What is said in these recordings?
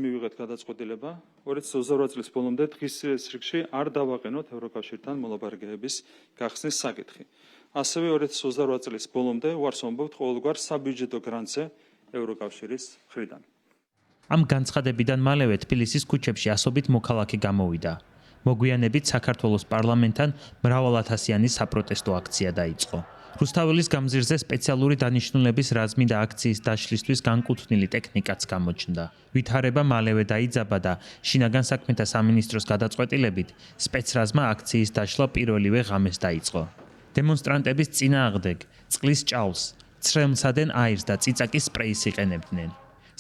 მივიღეთ გადაწყვეტილება 2028 წლის ბოლომდე დღის რიგში არ დავაყენოთ ევროკავშირთან მოლაპარაკებების გახსნის საკითხი. ასევე 2028 წლის ბოლომდე უარს ვამბობთ ყოველგვარ საბიუჯეტო გრანტზე ევროკავშირის მხრიდან. ამ განცხადებიდან მალევე თბილისის ქუჩებში ასობით მოქალაქე გამოვიდა. მოგვიანებით საქართველოს პარლამენტთან მრავალათასიანი საპროტესტო აქცია დაიწყო. რუსთაველის გამზირზე სპეციალური დანიშნულების რაზმი და აქციის დაშლისთვის განკუთვნილი ტექნიკაც გამოჩნდა. ვითარება მალევე დაიძაბა და შინაგან საქმეთა სამინისტროს გადაწყვეტილებით სპეცრაზმა აქციის დაშლა პირველივე ღამეს დაიწყო. დემონსტრანტების წინააღმდეგ წყლის ჭაულს, ცრემლსადენ აირს და წიწაკის სპრეის იყენებდნენ.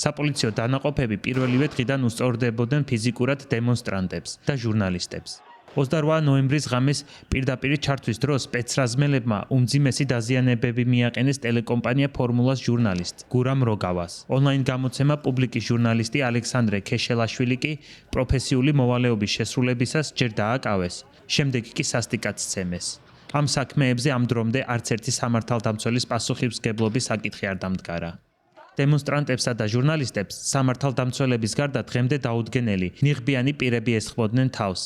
საპოლიციო დანაყოფები პირველივე დღიდან უსწორდებოდნენ ფიზიკურად დემონსტრანტებს და ჟურნალისტებს. 28 ნოემბრის ღამეს პირდაპირ ჩართვის დროს სპეცრაზმელებმა უმძიმესი დაზიანებები მიაყენეს ტელეკომპანია ფორმულას ჟურნალისტ გურამ როგავას. ონლაინ გამოცემა პუბლიკის ჟურნალისტი ალექსანდრე ქეშელაშვილი კი პროფესიული მოვალეობის შესრულებისას ჯერ დააკავეს, შემდეგ კი სასტიკად სცემეს. ამ საქმეებზე ამ დრომდე არც ერთი სამართალდამცველის პასუხისმგებლობის საკითხი არ დამდგარა. დემონსტრანტებსა და ჟურნალისტებს სამართალდამცველების გარდა დღემდე დაუდგენელი ნიღბიანი პირები ესხმოდნენ თავს.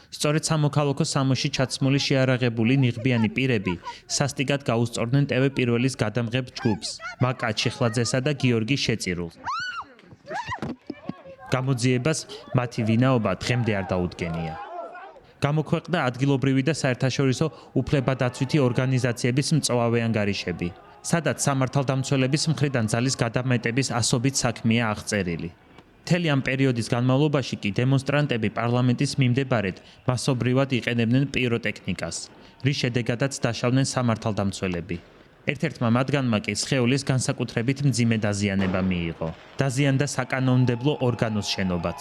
სწორედ სამოქალაქო სამოში ჩაცმული შეარაღებული ნიღბიანი პირები სასტიკად გაუსწორდნენ ტევე პირველის გადამღებ ჯგუფს, მაკა ჩიხლაძესა და გიორგი შეწირულს. გამოძიებას მათი ვინაობა დღემდე არ დაუდგენია. გამოქვეყნდა ადგილობრივი და საერთაშორისო უფლებადაცვითი ორგანიზაციების მწვავე ანგარიშები, სადაც სამართალდამცველების მხრიდან ძალის გადამეტების ასობით საქმეა აღწერილი. მთელი ამ პერიოდის განმავლობაში კი დემონსტრანტები პარლამენტის მიმდებარედ მასობრივად იყენებდნენ პიროტექნიკას, რის შედეგადაც დაშავდნენ სამართალდამცველები. ერთ-ერთმა მათგანმა კი სხეულის განსაკუთრებით მძიმე დაზიანება მიიღო. დაზიანდა საკანონმდებლო ორგანოს შენობაც.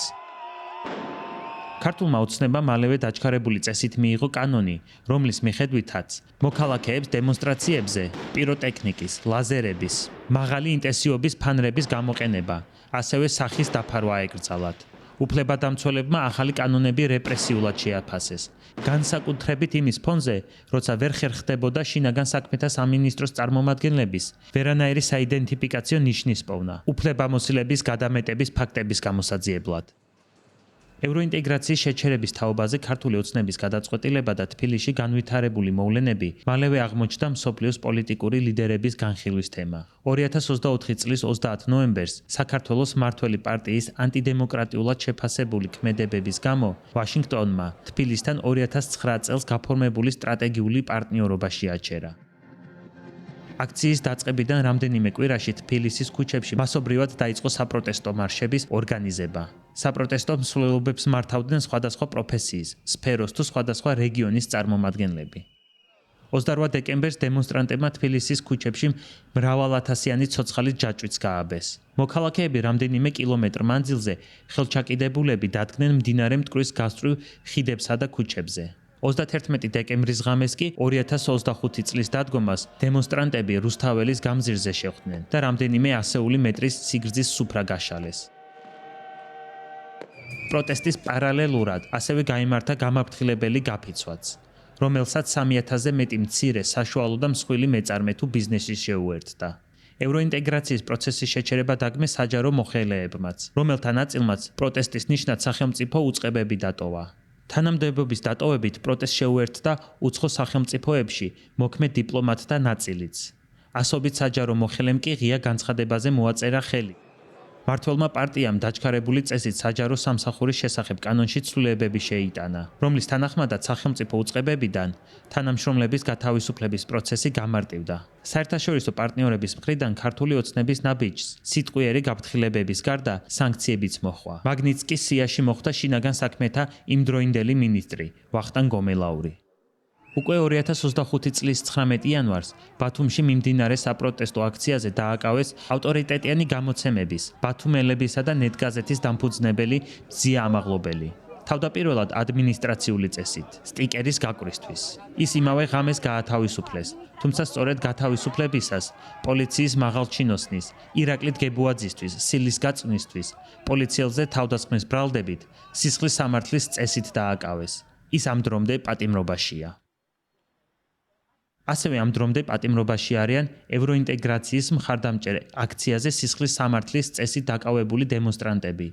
ქართულმა ოცნებამ მალევე დაჩქარებული წესით მიიღო კანონი, რომლის მიხედვითაც მოქალაქეებს დემონსტრაციებზე პიროტექნიკის, ლაზერების, მაღალი ინტენსივობის ფანრების გამოყენება, ასევე სახის დაფარვა ეკრძალათ. უფლებადამცველებმა ახალი კანონები რეპრესიულად შეაფასეს. განსაკუთრებით იმის ფონზე, როცა ვერ ხერხდებოდა შინაგან საქმეთა სამინისტროს წარმომადგენლების ვერანაირი საიდენტიფიკაციო ნიშნის პოვნა, უფლებამოსილების გადამეტების ფაქტების გამოსაძიებლად. ევროინტეგრაციის შეჩერების თაობაზე ქართული ოცნების გადაწყვეტილება და თბილისში განვითარებული მოვლენები მალევე აღმოჩნდა მსოფლიოს პოლიტიკური ლიდერების განხილვის თემა. 2024 წლის 30 ნოემბერს საქართველოს მმართველი პარტიის ანტიდემოკრატიულად შეფასებული ქმედებების გამო ვაშინგტონმა თბილისთან 2009 წელს გაფორმებული სტრატეგიული პარტნიორობა შეაჩერა. აქციის დაწყებიდან რამდენიმე კვირაში თბილისის ქუჩებში მასობრივად დაიწყო საპროტესტო მარშების ორგანიზება. საპროტესტო მსვლელობებს მართავდნენ სხვადასხვა პროფესიის, სფეროს თუ სხვადასხვა რეგიონის წარმომადგენლები. 28 დეკემბერს დემონსტრანტებმა თბილისის ქუჩებში მრავალათასიანი ცოცხალი ჯაჭვიც გააბეს. მოქალაქეები რამდენიმე კილომეტრ მანძილზე ხელჩაკიდებულები დადგნენ მდინარე მტკვრის გასწვრივ ხიდებსა და ქუჩებზე. 31 დეკემბრის ღამეს კი 2025 წლის დადგომას დემონსტრანტები რუსთაველის გამზირზე შეხვდნენ და რამდენიმე ასეული მეტრის სიგრძის სუფრა გაშალეს. პროტესტის პარალელურად ასევე გაიმართა გამაფრთხილებელი გაფიცვაც, რომელსაც 3000-ზე მეტი მცირე, საშუალო და მსხვილი მეწარმე თუ ბიზნესი შეუერთდა. ევროინტეგრაციის პროცესის შეჩერება დაგმეს საჯარო მოხელეებმაც, რომელთა ნაწილმაც პროტესტის ნიშნად სახელმწიფო უწყებები დატოვა. თანამდებობის დატოვებით პროტესტს შეუერთდა უცხო სახელმწიფოებში მოქმედ დიპლომატთა ნაწილიც. ასობით საჯარო მოხელემ კი ღია განცხადებაზე მოაწერა ხელი. მმართველმა პარტიამ დაჩქარებული წესით საჯარო სამსახურის შესახებ კანონში ცვლილებები შეიტანა, რომლის თანახმადაც სახელმწიფო უწყებებიდან თანამშრომლების გათავისუფლების პროცესი გამარტივდა. საერთაშორისო პარტნიორების მხრიდან ქართული ოცნების ნაბიჯს სიტყვიერი გაფრთხილებების გარდა სანქციებიც მოჰყვა. მაგნიტსკის სიაში მოხვდა შინაგან საქმეთა იმდროინდელი მინისტრი ვახტანგ გომელაური. უკვე 2025 წლის 19 იანვარს ბათუმში მიმდინარე საპროტესტო აქციაზე დააკავეს ავტორიტეტიანი გამოცემების, ბათუმელებისა და ნეტგაზეთის დამფუძნებელი მზია ამაღლობელი. თავდაპირველად ადმინისტრაციული წესით, სტიკერის გაკვრისთვის. ის იმავე ღამეს გაათავისუფლეს, თუმცა სწორედ გათავისუფლებისას პოლიციის მაღალჩინოსნის ირაკლი დგებუაძისთვის, სილის გაწვნისთვის, პოლიციელზე თავდასხმის ბრალდებით, სისხლის სამართლის წესით დააკავეს. ის ამ დრომდე პატიმრობაშია. ასევე ამ დრომდე პატიმრობაში არიან ევროინტეგრაციის მხარდამჭერ აქციაზე სისხლის სამართლის წესით დაკავებული დემონსტრანტები,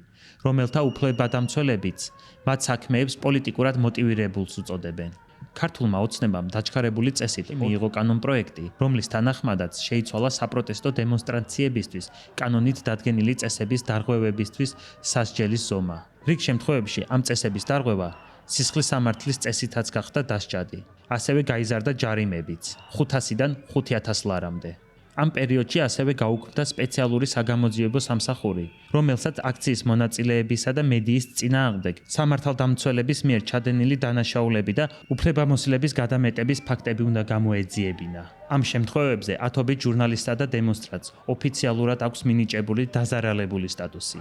რომელთა უფლებადამცველებიც მათ საქმეებს პოლიტიკურად მოტივირებულს უწოდებენ. ქართულმა ოცნებამ დაჩქარებული წესით მიიღო კანონპროექტი, რომლის თანახმადაც შეიცვალა საპროტესტო დემონსტრაციებისთვის კანონით დადგენილი წესების დარღვევებისთვის სასჯელის ზომა. რიგ შემთხვევებში ამ წესების დარღვევა სისხლის სამართლის წესითაც გახდა დასჯადი. ასევე გაიზარდა ჯარიმებიც 500-დან 5000 ლარამდე. ამ პერიოდში ასევე გაუქმდა სპეციალური საგამოძიებო სამსახური, რომელსაც აქციის მონაწილეებისა და მედიის წინააღმდეგ სამართალდამცველების მიერ ჩადენილი დანაშაულები და უფლებამოსილების გადამეტების ფაქტები უნდა გამოეძიებინა. ამ შემთხვევებზე ათობით ჟურნალისტსა და დემონსტრანტს ოფიციალურად აქვს მინიჭებული დაზარალებული სტატუსი.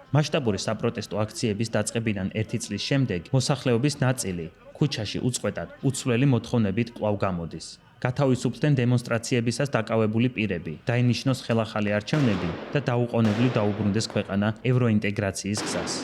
მასშტაბური საპროტესტო აქციების დაწყებიდან 1 წლის შემდეგ მოსახლეობის ნაწილი ქუჩაში უწყვეტად უცვლელი მოთხოვნებით კვლავ გამოდის. გათავისუფლდნენ დემონსტრაციებისას დაკავებული პირები, დაინიშნოს ხელახალი არჩევნები და დაუყოვნებლივ დაუბრუნდეს ქვეყანა ევროინტეგრაციის გზას.